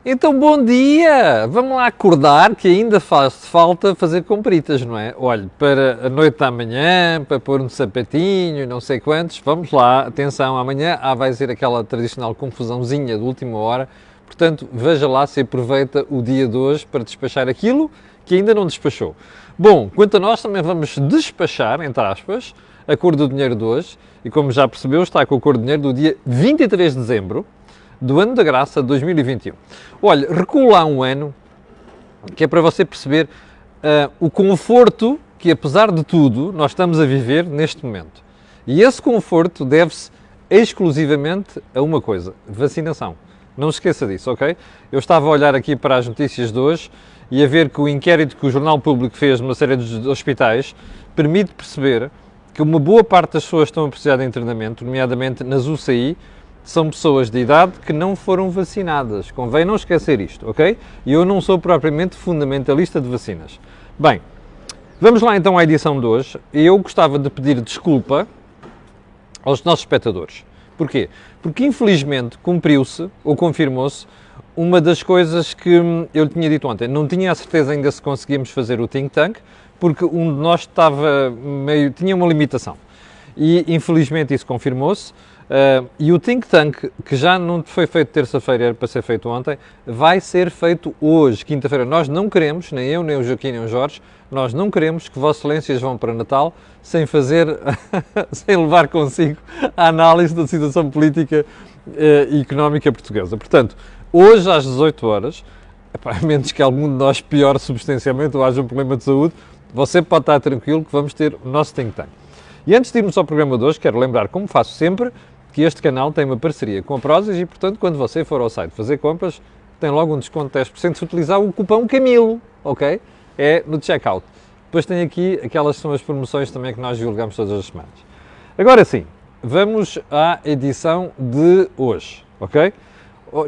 Então, bom dia! Vamos lá acordar que ainda faz falta fazer compritas, não é? Olha, para a noite da manhã, para pôr um sapatinho, não sei quantos, vamos lá, atenção, amanhã vai ser aquela tradicional confusãozinha de última hora, portanto, veja lá se aproveita o dia de hoje para despachar aquilo que ainda não despachou. Bom, quanto a nós também vamos despachar, entre aspas, a cor do dinheiro de hoje, e como já percebeu, está com a cor do dinheiro do dia 23 de dezembro, do ano da graça de 2021. Olha, recuo lá um ano, que é para você perceber o conforto que, apesar de tudo, nós estamos a viver neste momento. E esse conforto deve-se exclusivamente a uma coisa: vacinação. Não se esqueça disso, ok? Eu estava a olhar aqui para as notícias de hoje e a ver que o inquérito que o Jornal Público fez numa série de hospitais permite perceber que uma boa parte das pessoas que estão a precisar de internamento, nomeadamente nas UCI, são pessoas de idade que não foram vacinadas. Convém não esquecer isto, ok? E eu não sou propriamente fundamentalista de vacinas. Bem, vamos lá então à edição de hoje. Eu gostava de pedir desculpa aos nossos espectadores. Porquê? Porque infelizmente cumpriu-se, ou confirmou-se, uma das coisas que eu lhe tinha dito ontem. Não tinha a certeza ainda se conseguíamos fazer o think tank, porque um de nós tinha uma limitação. E infelizmente isso confirmou-se. E o think tank, que já não foi feito terça-feira, era para ser feito ontem, vai ser feito hoje, quinta-feira. Nós não queremos, nem eu, nem o Joaquim, nem o Jorge, nós não queremos que Vossas Excelências vão para Natal sem fazer, sem levar consigo a análise da situação política e económica portuguesa. Portanto, hoje às 18 horas, a menos que algum de nós piore substancialmente ou haja um problema de saúde, você pode estar tranquilo que vamos ter o nosso think tank. E antes de irmos ao programa de hoje, quero lembrar, como faço sempre, que este canal tem uma parceria com a Prozis e, portanto, quando você for ao site fazer compras, tem logo um desconto de 10% se utilizar o cupom CAMILO, ok? É no checkout. Depois tem aqui aquelas são as promoções também que nós divulgamos todas as semanas. Agora sim, vamos à edição de hoje, ok?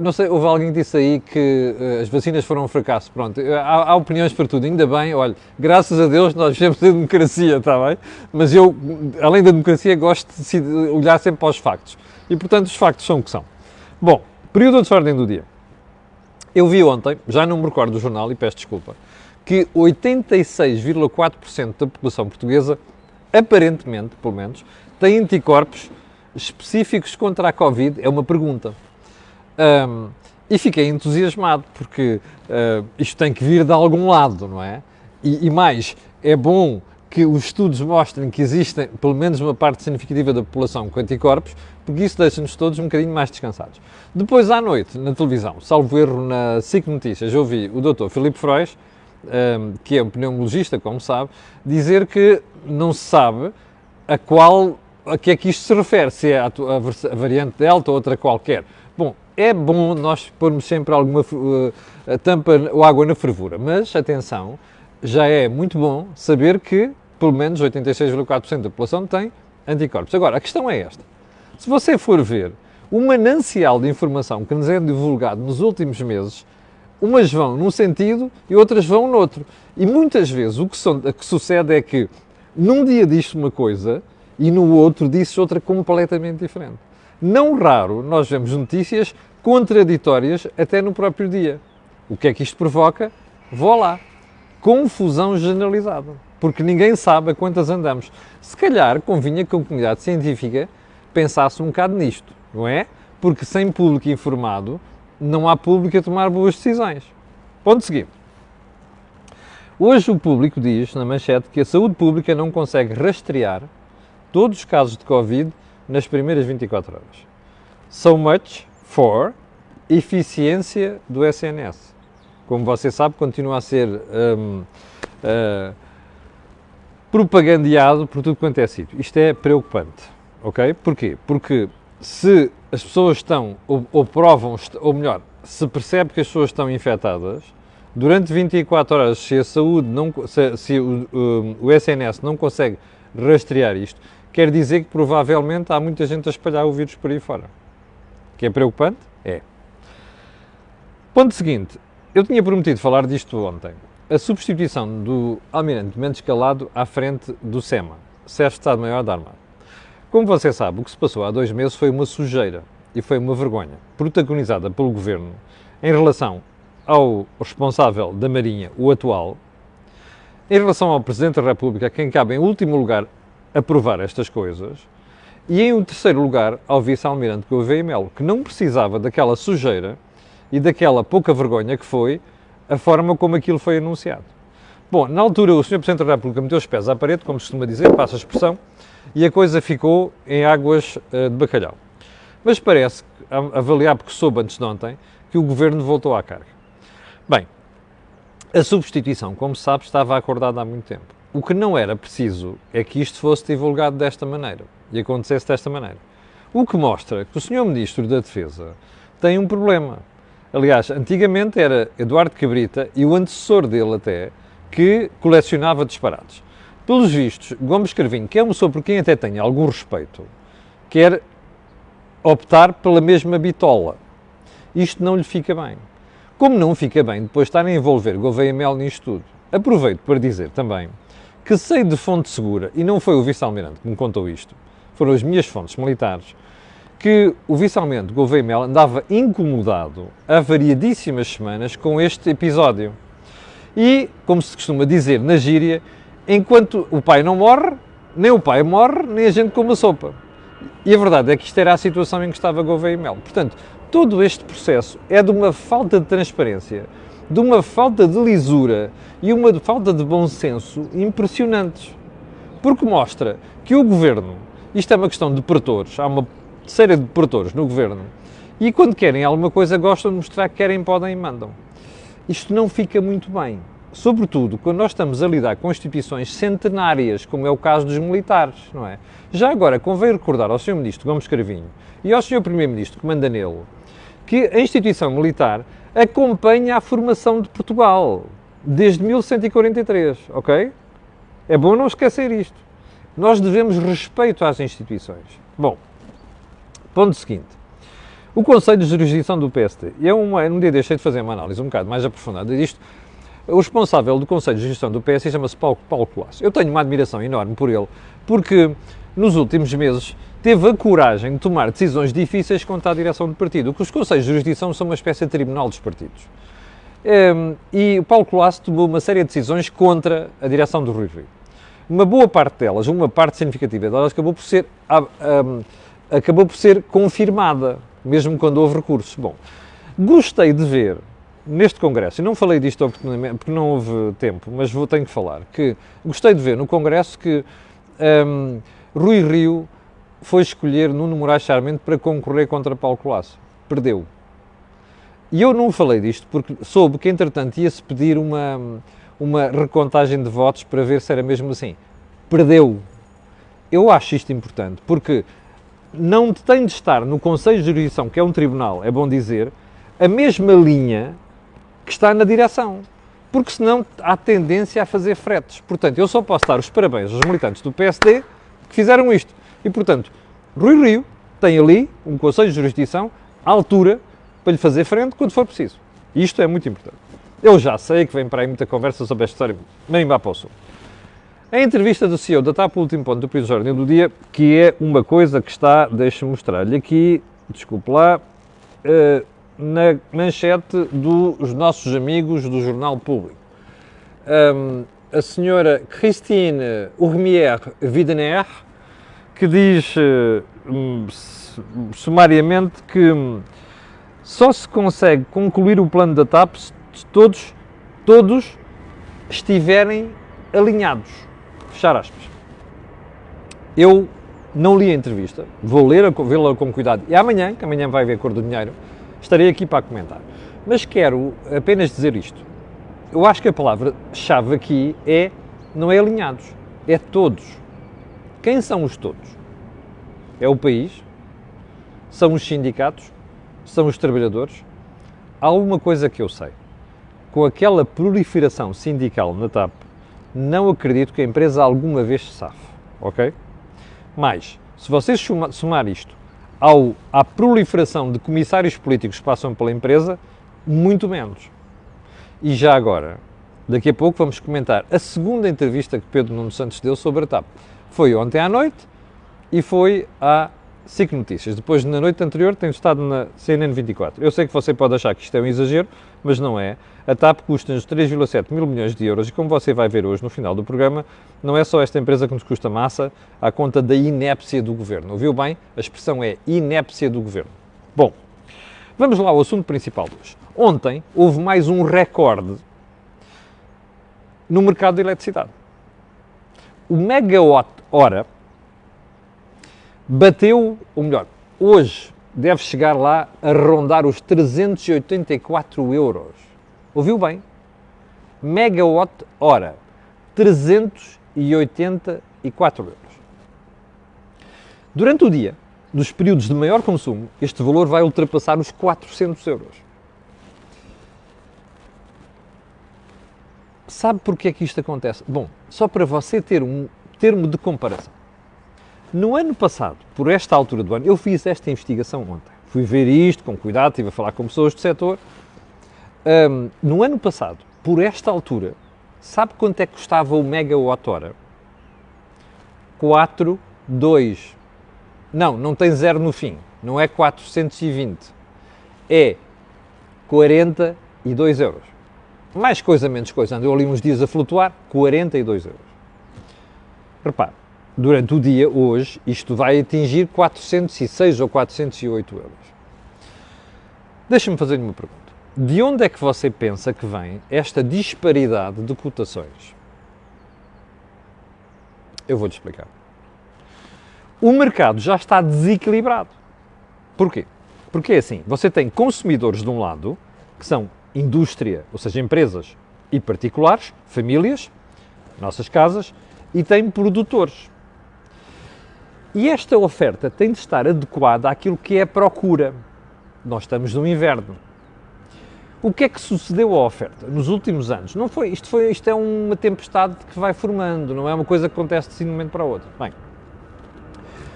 Não sei, houve alguém que disse aí que as vacinas foram um fracasso. Pronto, há opiniões para tudo, ainda bem, olha, graças a Deus nós vivemos a democracia, está bem? Mas eu, além da democracia, gosto de olhar sempre para os factos. E, portanto, os factos são o que são. Bom, período de ordem do dia. Eu vi ontem, já não me recordo do jornal, e peço desculpa, que 86,4% da população portuguesa, aparentemente, pelo menos, tem anticorpos específicos contra a Covid. É uma pergunta. E fiquei entusiasmado, porque isto tem que vir de algum lado, não é? E mais, é bom que os estudos mostrem que existem, pelo menos uma parte significativa da população com anticorpos, porque isso deixa-nos todos um bocadinho mais descansados. Depois, à noite, na televisão, salvo erro na SIC Notícias, eu ouvi o Dr. Filipe Frois, que é um pneumologista, como sabe, dizer que não se sabe a que é que isto se refere, se é a variante Delta ou outra qualquer. Bom, é bom nós pormos sempre alguma tampa ou água na fervura, mas atenção, já é muito bom saber que pelo menos 86,4% da população tem anticorpos. Agora, a questão é esta: se você for ver o manancial de informação que nos é divulgado nos últimos meses, umas vão num sentido e outras vão no outro. E muitas vezes o que sucede é que num dia diz uma coisa e no outro diz outra completamente diferente. Não raro, nós vemos notícias contraditórias até no próprio dia. O que é que isto provoca? Vou lá. Confusão generalizada. Porque ninguém sabe a quantas andamos. Se calhar convinha que a comunidade científica pensasse um bocado nisto, não é? Porque sem público informado, não há público a tomar boas decisões. Ponto seguinte. Hoje o público diz, na manchete, que a saúde pública não consegue rastrear todos os casos de Covid nas primeiras 24 horas. So much for eficiência do SNS. Como você sabe, continua a ser propagandeado por tudo quanto é sítio. Isto é preocupante, ok? Porquê? Porque se as pessoas estão, ou provam, ou melhor, se percebe que as pessoas estão infectadas, durante 24 horas, se a saúde se o SNS não consegue rastrear isto, quer dizer que provavelmente há muita gente a espalhar o vírus por aí fora. Que é preocupante? É. Ponto seguinte. Eu tinha prometido falar disto ontem. A substituição do Almirante Mendes Calado à frente do SEMA, Chefe de Estado-Maior da Armada. Como você sabe, o que se passou há 2 meses foi uma sujeira e foi uma vergonha, protagonizada pelo Governo, em relação ao responsável da Marinha, o atual, em relação ao Presidente da República, a quem cabe em último lugar aprovar estas coisas, e em terceiro lugar ao Vice-Almirante Gouveia Melo, que não precisava daquela sujeira e daquela pouca vergonha que foi a forma como aquilo foi anunciado. Bom, na altura o Sr. Presidente da República meteu os pés à parede, como se costuma dizer, passa a expressão, e a coisa ficou em águas de bacalhau. Mas parece, a avaliar porque soube antes de ontem, que o Governo voltou à carga. Bem, a substituição, como se sabe, estava acordada há muito tempo. O que não era preciso é que isto fosse divulgado desta maneira e acontecesse desta maneira. O que mostra que o Sr. Ministro da Defesa tem um problema. Aliás, antigamente era Eduardo Cabrita e o antecessor dele até, que colecionava disparates. Pelos vistos, Gomes Cravinho, que é uma pessoa por quem até tenho algum respeito, quer optar pela mesma bitola. Isto não lhe fica bem. Como não fica bem depois de estar a envolver Gouveia Melo nisto tudo, aproveito para dizer também que sei de fonte segura, e não foi o Vice-Almirante que me contou isto, foram as minhas fontes militares, que o Vice-Almirante Gouveia Melo andava incomodado há variadíssimas semanas com este episódio. E, como se costuma dizer na gíria, enquanto o pai não morre, nem o pai morre, nem a gente come a sopa. E a verdade é que isto era a situação em que estava Gouveia Melo. Portanto, todo este processo é de uma falta de transparência, de uma falta de lisura e uma falta de bom senso impressionantes. Porque mostra que o Governo, isto é uma questão de pretores, há uma série de pretores no Governo, e quando querem alguma coisa gostam de mostrar que querem, podem e mandam. Isto não fica muito bem, sobretudo quando nós estamos a lidar com instituições centenárias, como é o caso dos militares, não é? Já agora, convém recordar ao Sr. Ministro Gomes Cravinho e ao Sr. Primeiro-Ministro que manda nele, que a instituição militar acompanha a formação de Portugal desde 1143, ok? É bom não esquecer isto. Nós devemos respeito às instituições. Bom, ponto seguinte. O Conselho de Jurisdição do PSD, e num dia deixei de fazer uma análise um bocado mais aprofundada disto, o responsável do Conselho de Jurisdição do PSD chama-se Paulo Colasso. Eu tenho uma admiração enorme por ele, porque nos últimos meses teve a coragem de tomar decisões difíceis contra a direção do partido. Os Conselhos de Jurisdição são uma espécie de tribunal dos partidos. E o Paulo Colasso tomou uma série de decisões contra a direção do Rui Rio. Uma boa parte delas, uma parte significativa delas, acabou por ser confirmada, mesmo quando houve recursos. Bom, gostei de ver neste Congresso, e não falei disto oportunamente porque não houve tempo, mas tenho que falar, que gostei de ver no Congresso que Rui Rio foi escolher Nuno Moraes Charmente para concorrer contra Paulo Colasso. Perdeu. E eu não falei disto porque soube que, entretanto, ia-se pedir uma recontagem de votos para ver se era mesmo assim. Perdeu. Eu acho isto importante, porque não tem de estar no Conselho de Jurisdição, que é um tribunal, é bom dizer, a mesma linha que está na direção. Porque senão há tendência a fazer fretes. Portanto, eu só posso dar os parabéns aos militantes do PSD que fizeram isto. E, portanto, Rui Rio tem ali um Conselho de Jurisdição à altura para lhe fazer frente quando for preciso. E isto é muito importante. Eu já sei que vem para aí muita conversa sobre esta história, nem vá para o sul. A entrevista do CEO da TAP, o último ponto do Preciso Ordem do dia, que é uma coisa que está, deixa-me mostrar-lhe aqui, desculpe lá, na manchete dos nossos amigos do Jornal Público. A senhora Christine Urmier-Widener, que diz sumariamente que só se consegue concluir o plano da TAP se todos estiverem alinhados. Fechar aspas. Eu não li a entrevista, vou vê-la com cuidado e amanhã, que amanhã vai haver Cor do Dinheiro, estarei aqui para comentar. Mas quero apenas dizer isto. Eu acho que a palavra-chave aqui não é alinhados, é todos. Quem são os todos? É o país? São os sindicatos? São os trabalhadores? Há uma coisa que eu sei. Com aquela proliferação sindical na TAP, não acredito que a empresa alguma vez se safe, ok? Mas, se vocês somar isto à proliferação de comissários políticos que passam pela empresa, muito menos. E já agora, daqui a pouco vamos comentar a segunda entrevista que Pedro Nuno Santos deu sobre a TAP. Foi ontem à noite e foi há SIC Notícias. Depois, na noite anterior, tem estado na CNN 24. Eu sei que você pode achar que isto é um exagero, mas não é. A TAP custa-nos 3,7 mil milhões de euros e, como você vai ver hoje no final do programa, não é só esta empresa que nos custa massa à conta da inépcia do governo. Ouviu bem? A expressão é inépcia do governo. Bom, vamos lá ao assunto principal de hoje. Ontem houve mais um recorde no mercado de eletricidade. O megawatt-hora bateu, ou melhor, hoje deve chegar lá a rondar os 384 euros. Ouviu bem? Megawatt-hora. 384 euros. Durante o dia, nos períodos de maior consumo, este valor vai ultrapassar os 400 euros. Sabe porquê é que isto acontece? Bom, só para você ter um termo de comparação. No ano passado, por esta altura do ano, eu fiz esta investigação ontem. Fui ver isto com cuidado, estive a falar com pessoas do setor. No ano passado, por esta altura, sabe quanto é que custava o megawatt-hora? 4,2. Não tem zero no fim. Não é 420. É 42 euros. Mais coisa, menos coisa. Andou ali uns dias a flutuar, 42 euros. Repare, durante o dia, hoje, isto vai atingir 406 ou 408 euros. Deixa-me fazer-lhe uma pergunta. De onde é que você pensa que vem esta disparidade de cotações? Eu vou-te explicar. O mercado já está desequilibrado. Porquê? Porque é assim, você tem consumidores de um lado, que são indústria, ou seja, empresas e particulares, famílias, nossas casas, e tem produtores. E esta oferta tem de estar adequada àquilo que é a procura. Nós estamos no inverno. O que é que sucedeu à oferta nos últimos anos? Isto é uma tempestade que vai formando, não é uma coisa que acontece de um momento para o outro. Bem,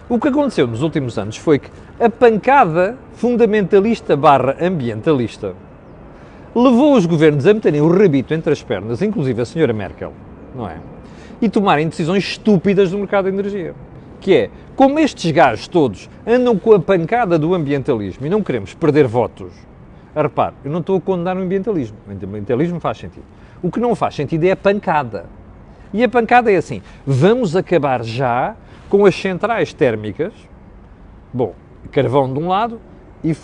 o que aconteceu nos últimos anos foi que a pancada fundamentalista barra ambientalista levou os governos a meterem o rabito entre as pernas, inclusive a senhora Merkel, não é? E tomarem decisões estúpidas no mercado de energia. Que é, como estes gajos todos andam com a pancada do ambientalismo e não queremos perder votos, repare, eu não estou a condenar o ambientalismo. O ambientalismo faz sentido. O que não faz sentido é a pancada. E a pancada é assim, vamos acabar já com as centrais térmicas, bom, carvão de um lado e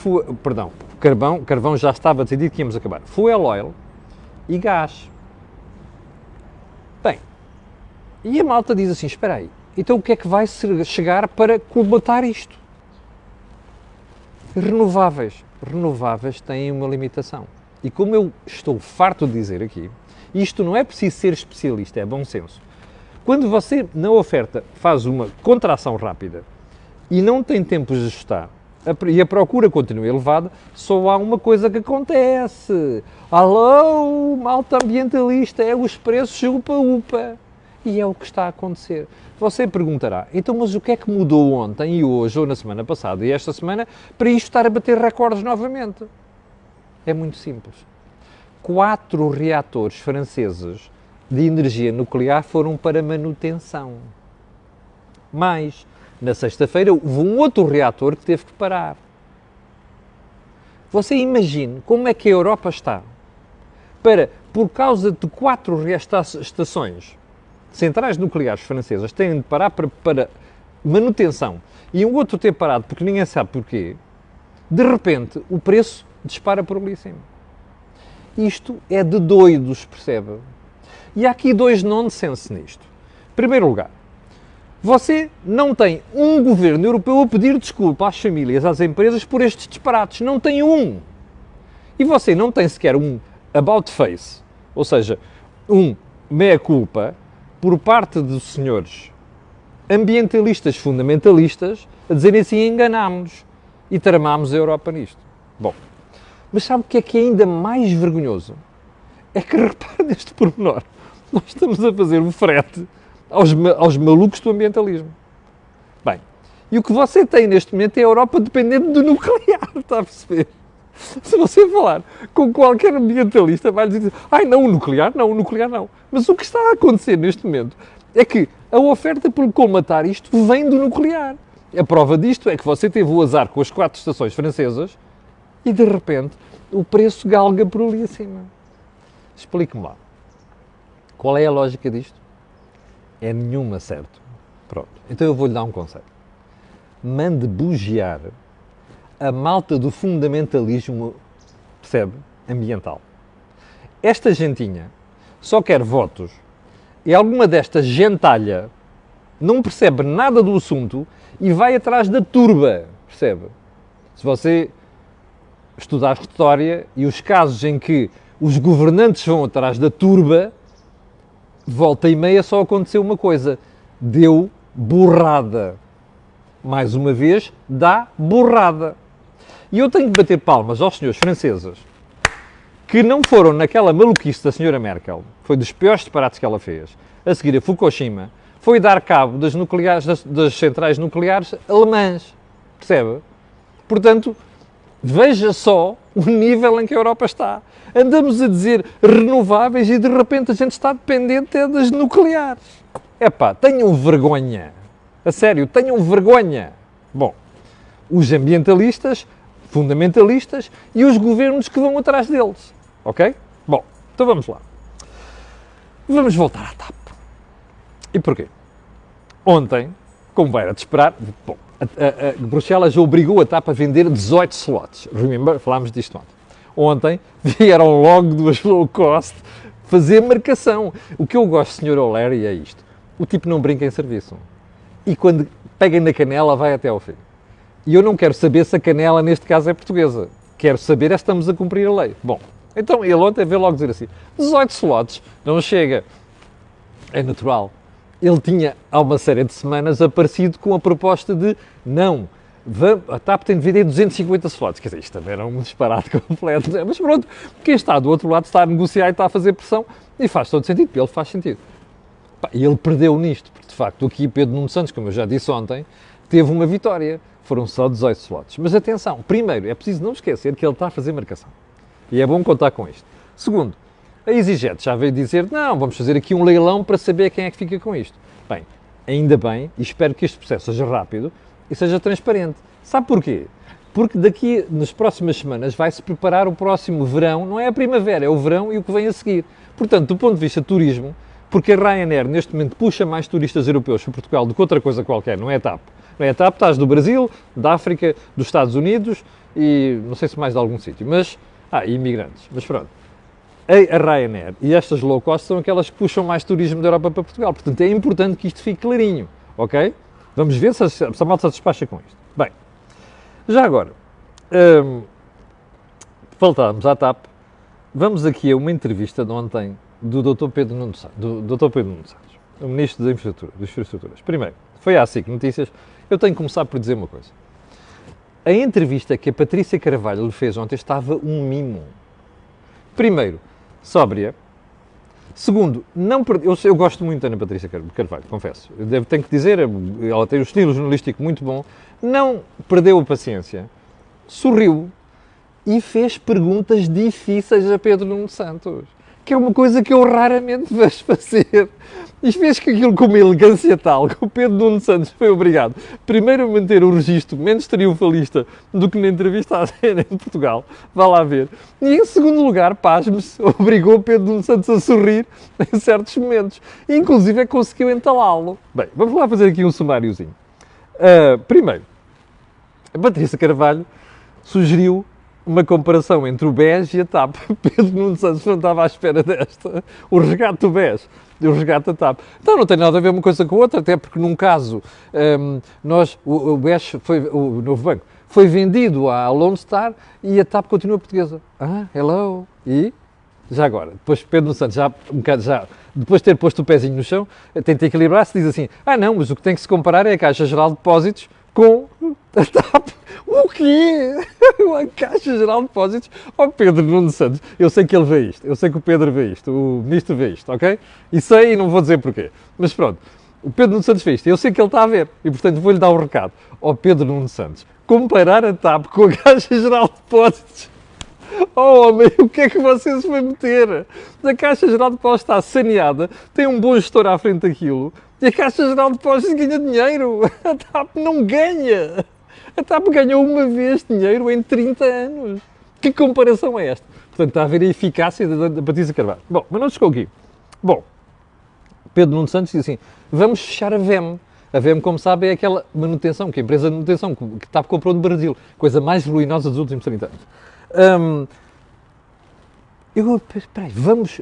carvão já estava decidido que íamos acabar. Fuel oil e gás. Bem, e a malta diz assim, espera aí, então o que é que vai chegar para colmatar isto? Renováveis. Renováveis têm uma limitação. E como eu estou farto de dizer aqui, isto não é preciso ser especialista, é bom senso. Quando você, na oferta, faz uma contração rápida e não tem tempo de ajustar, e a procura continua elevada, só há uma coisa que acontece. Alô, malta ambientalista, é os preços upa-upa. E é o que está a acontecer. Você perguntará, então mas o que é que mudou ontem e hoje, ou na semana passada e esta semana, para isto estar a bater recordes novamente? É muito simples. 4 reatores franceses de energia nuclear foram para manutenção. Mas, na sexta-feira, houve um outro reator que teve que parar. Você imagine como é que a Europa está para, por causa de 4 estações, centrais nucleares francesas têm de parar para manutenção e um outro ter parado porque ninguém sabe porquê, de repente o preço dispara por ali em cima. Isto é de doidos, percebe? E há aqui 2 nonsense nisto. Em primeiro lugar, você não tem um governo europeu a pedir desculpa às famílias, às empresas por estes disparates. Não tem um. E você não tem sequer um about face, ou seja, um meia-culpa, por parte dos senhores ambientalistas fundamentalistas a dizerem assim, enganámos-nos e tramámos a Europa nisto. Bom, mas sabe o que é ainda mais vergonhoso? É que repare neste pormenor. Nós estamos a fazer um frete aos malucos do ambientalismo. Bem, e o que você tem neste momento é a Europa dependente do nuclear, está a perceber? Se você falar com qualquer ambientalista, vai dizer, não, o nuclear não. Mas o que está a acontecer neste momento é que a oferta por colmatar isto vem do nuclear. A prova disto é que você teve o azar com as 4 estações francesas e, de repente, o preço galga por ali acima. Explique-me lá. Qual é a lógica disto? É nenhuma, certo? Pronto. Então eu vou-lhe dar um conselho. Mande bugiar a malta do fundamentalismo, percebe? Ambiental. Esta gentinha só quer votos e alguma desta gentalha não percebe nada do assunto e vai atrás da turba, percebe? Se você estudar história e os casos em que os governantes vão atrás da turba, volta e meia só aconteceu uma coisa, deu borrada. Mais uma vez, dá borrada. E eu tenho que bater palmas aos senhores franceses que não foram naquela maluquice da senhora Merkel, foi dos piores disparates que ela fez, a seguir a Fukushima, foi dar cabo das, das centrais nucleares alemãs, percebe? Portanto, veja só o nível em que a Europa está. Andamos a dizer renováveis e de repente a gente está dependente das nucleares. Epá, tenham vergonha. A sério, tenham vergonha. Bom, os ambientalistas, fundamentalistas e os governos que vão atrás deles. Ok? Bom, então vamos lá. Vamos voltar à TAP. E porquê? Ontem, como era de esperar, bom, a Bruxelas já obrigou a TAP a vender 18 slots. Remember? Falámos disto ontem. Ontem vieram logo duas low cost fazer marcação. O que eu gosto, Sr. O'Leary, é isto. O tipo não brinca em serviço. E quando peguem na canela, vai até ao fim. E eu não quero saber se a canela, neste caso, é portuguesa. Quero saber é se estamos a cumprir a lei. Bom, então ele ontem veio logo dizer assim, 18 slots, não chega. É natural. Ele tinha, há uma série de semanas, aparecido com a proposta de, não, a TAP tem de vender 250 slots. Quer dizer, isto também era um disparate completo. Mas pronto, quem está do outro lado está a negociar e está a fazer pressão e faz todo sentido, para ele faz sentido. E ele perdeu nisto, porque de facto aqui Pedro Nuno Santos, como eu já disse ontem, teve uma vitória. Foram só 18 slots. Mas atenção, primeiro, é preciso não esquecer que ele está a fazer marcação. E é bom contar com isto. Segundo, a EasyJet já veio dizer, não, vamos fazer aqui um leilão para saber quem é que fica com isto. Bem, ainda bem, e espero que este processo seja rápido e seja transparente. Sabe porquê? Porque daqui, nas próximas semanas, vai-se preparar o próximo verão, não é a primavera, é o verão e o que vem a seguir. Portanto, do ponto de vista de turismo, porque a Ryanair neste momento puxa mais turistas europeus para Portugal do que outra coisa qualquer, não é a TAP. Não é a TAP, estás do Brasil, da África, dos Estados Unidos e não sei se mais de algum sítio, mas... e imigrantes, mas pronto. A Ryanair e estas low cost são aquelas que puxam mais turismo da Europa para Portugal, portanto é importante que isto fique clarinho, ok? Vamos ver se a malta se despacha com isto. Bem, já agora, voltamos à TAP, vamos aqui a uma entrevista de ontem do Dr. Pedro Nuno Santos, o Ministro das Infraestruturas. Primeiro, foi à SIC Notícias, eu tenho que começar por dizer uma coisa. A entrevista que a Patrícia Carvalho lhe fez ontem estava um mimo. Primeiro, sóbria. Segundo, eu gosto muito da Ana Patrícia Carvalho, confesso. Tenho que dizer, ela tem um estilo jornalístico muito bom. Não perdeu a paciência, sorriu e fez perguntas difíceis a Pedro Nuno Santos, que é uma coisa que eu raramente vejo fazer. E fez que aquilo com uma elegância tal que o Pedro Nuno Santos foi obrigado, primeiro, a manter o registro menos triunfalista do que na entrevista à CNN em Portugal, vá lá ver. E em segundo lugar, pasme-se, obrigou o Pedro Nuno Santos a sorrir em certos momentos. E inclusive conseguiu entalá-lo. Bem, vamos lá fazer aqui um sumáriozinho. Primeiro, a Patrícia Carvalho sugeriu uma comparação entre o BES e a TAP. Pedro Nuno Santos não estava à espera desta. O resgate do BES e o resgate da TAP. Então não tem nada a ver uma coisa com a outra, até porque num caso, o BES, o novo banco, foi vendido à Lone Star e a TAP continua portuguesa. Hello. E, já agora, depois Pedro Nuno Santos, depois de ter posto o pezinho no chão, tenta equilibrar-se, diz assim, não, mas o que tem que se comparar é a Caixa Geral de Depósitos com a TAP. O quê? A Caixa Geral de Depósitos? Pedro Nuno Santos, eu sei que ele vê isto, eu sei que o Pedro vê isto, o Ministro vê isto, ok? E sei e não vou dizer porquê. Mas pronto, o Pedro Nuno Santos vê isto, eu sei que ele está a ver e portanto vou-lhe dar um recado. Pedro Nuno Santos, comparar a TAP com a Caixa Geral de Depósitos? Homem, o que é que você se vai meter? A Caixa Geral de Depósitos está saneada, tem um bom gestor à frente daquilo, E a Caixa Geral de Depósitos ganha dinheiro. A TAP não ganha. A TAP ganhou uma vez dinheiro em 30 anos. Que comparação é esta? Portanto, está a ver a eficácia da Patrícia Carvalho. Bom, mas não chegou aqui. Bom, Pedro Nuno Santos diz assim, vamos fechar a VEM. A VEM, como sabe, é aquela manutenção, que a empresa de manutenção que a TAP comprou no Brasil. Coisa mais ruinosa dos últimos 30 anos. Peraí, vamos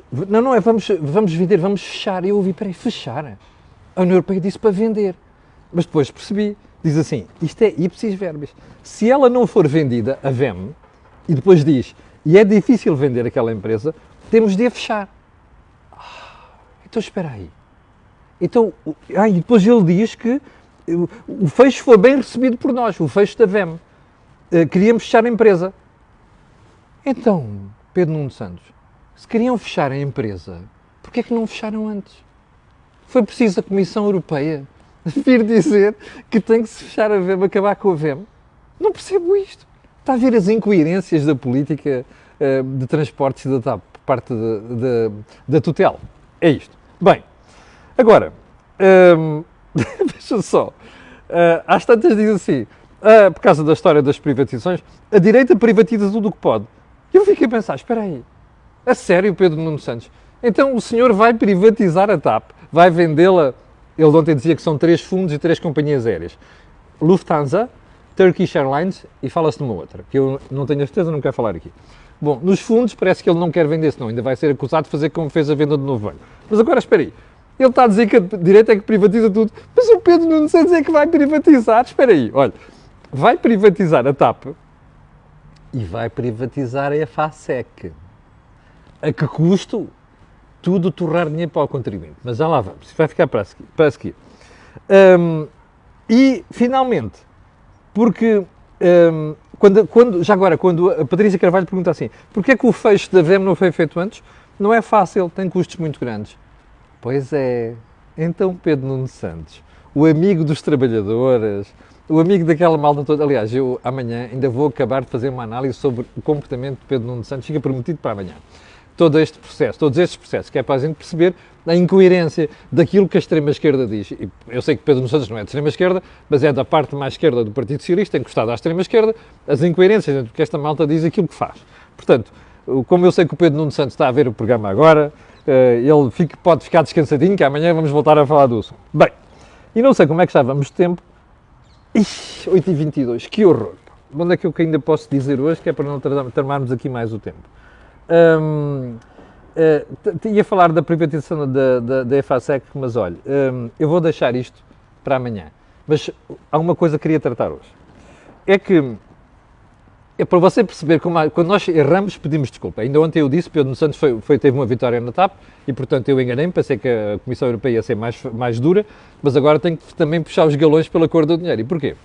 vender, vamos fechar. Eu ouvi, peraí, fechar? A União Europeia disse para vender. Mas depois percebi, diz assim, isto é ipsis verbis. Se ela não for vendida, a VEM, e depois diz, e é difícil vender aquela empresa, temos de a fechar. Então espera aí. Então, e depois ele diz que o fecho foi bem recebido por nós, o fecho da VEM. Queríamos fechar a empresa. Então, Pedro Nuno Santos, se queriam fechar a empresa, porquê é que não fecharam antes? Foi preciso a Comissão Europeia vir dizer que tem que se fechar a VEM, acabar com a VEM? Não percebo isto. Está a ver as incoerências da política de transportes da TAP por parte da Tutel. É isto. Bem, agora, veja só, às tantas diz assim, por causa da história das privatizações, a direita privatiza tudo o que pode. Eu fiquei a pensar, espera aí, a sério, Pedro Nuno Santos? Então o senhor vai privatizar a TAP, vai vendê-la, ele ontem dizia que são 3 fundos e 3 companhias aéreas, Lufthansa, Turkish Airlines e fala-se de uma outra, que eu não tenho a certeza, não quero falar aqui. Bom, nos fundos parece que ele não quer vender, senão ainda vai ser acusado de fazer como fez a venda do Novo Banco. Mas agora espera aí, ele está a dizer que a direita é que privatiza tudo, mas o Pedro Nuno Santos é que vai privatizar, espera aí, olha, vai privatizar a TAP e vai privatizar a EFASEC. A que custo? Tudo torrar dinheiro para o contribuinte. Mas já lá vamos, vai ficar para a seguir. E, finalmente, porque, quando a Patrícia Carvalho pergunta assim, porquê é que o fecho da VEM não foi feito antes? Não é fácil, tem custos muito grandes. Pois é. Então, Pedro Nuno Santos, o amigo dos trabalhadores, o amigo daquela malta toda. Aliás, eu amanhã ainda vou acabar de fazer uma análise sobre o comportamento de Pedro Nuno Santos, fica prometido para amanhã. Todo este processo, todos estes processos, que é para a gente perceber a incoerência daquilo que a extrema-esquerda diz. E eu sei que Pedro Nuno Santos não é de extrema-esquerda, mas é da parte mais esquerda do Partido Socialista, encostado à extrema-esquerda, as incoerências entre o que esta malta diz e aquilo que faz. Portanto, como eu sei que o Pedro Nuno Santos está a ver o programa agora, ele pode ficar descansadinho, que amanhã vamos voltar a falar do assunto. Bem, e não sei como é que já vamos de tempo. 8h22, que horror! Onde é que eu ainda posso dizer hoje, que é para não tramarmos aqui mais o tempo? Ia falar da privatização da EFASEC, mas olha, eu vou deixar isto para amanhã. Mas há uma coisa que queria tratar hoje. É que, é para você perceber, quando nós erramos, pedimos desculpa. Ainda ontem eu disse, Pedro Nuno Santos teve uma vitória na TAP e, portanto, eu enganei-me, pensei que a Comissão Europeia ia ser mais dura, mas agora tenho que também puxar os galões pela cor do dinheiro. E porquê?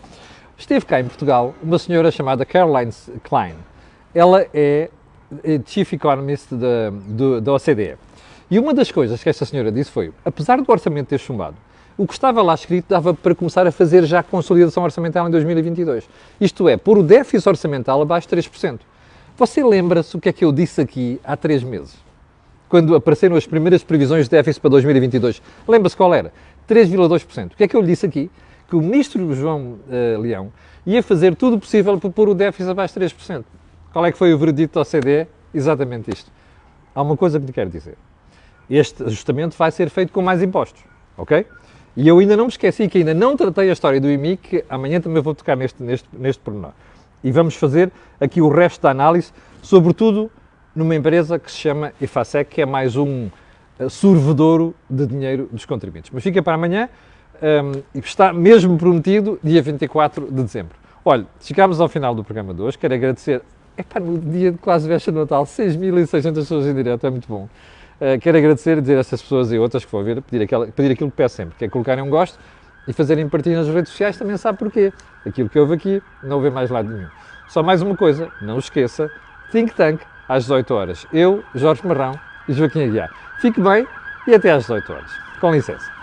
Esteve cá em Portugal uma senhora chamada Caroline Klein. Ela é Chief Economist da OCDE. E uma das coisas que esta senhora disse foi, apesar do orçamento ter chumbado, o que estava lá escrito dava para começar a fazer já a consolidação orçamental em 2022. Isto é, pôr o déficit orçamental abaixo de 3%. Você lembra-se o que é que eu disse aqui há 3 meses? Quando apareceram as primeiras previsões de déficit para 2022. Lembra-se qual era? 3,2%. O que é que eu lhe disse aqui? Que o ministro João Leão ia fazer tudo o possível para pôr o déficit abaixo de 3%. Qual é que foi o veredito da OCDE? Exatamente isto. Há uma coisa que lhe quero dizer. Este ajustamento vai ser feito com mais impostos, ok? E eu ainda não me esqueci que ainda não tratei a história do IMI, que amanhã também vou tocar neste pormenor. E vamos fazer aqui o resto da análise, sobretudo numa empresa que se chama EFASEC, que é mais um sorvedouro de dinheiro dos contribuintes. Mas fica para amanhã, e está mesmo prometido, dia 24 de dezembro. Olha, chegámos ao final do programa de hoje, quero agradecer, no dia de quase véspera de Natal, 6.600 pessoas em direto, é muito bom. Quero agradecer e dizer a essas pessoas e outras que vão ver, pedir aquilo que peço sempre, que é colocarem um gosto e fazerem partilha nas redes sociais, também sabe porquê. Aquilo que houve aqui, não houve mais lado nenhum. Só mais uma coisa, não esqueça, Think Tank, às 18 horas. Eu, Jorge Marrão e Joaquim Aguiar. Fique bem e até às 18 horas. Com licença.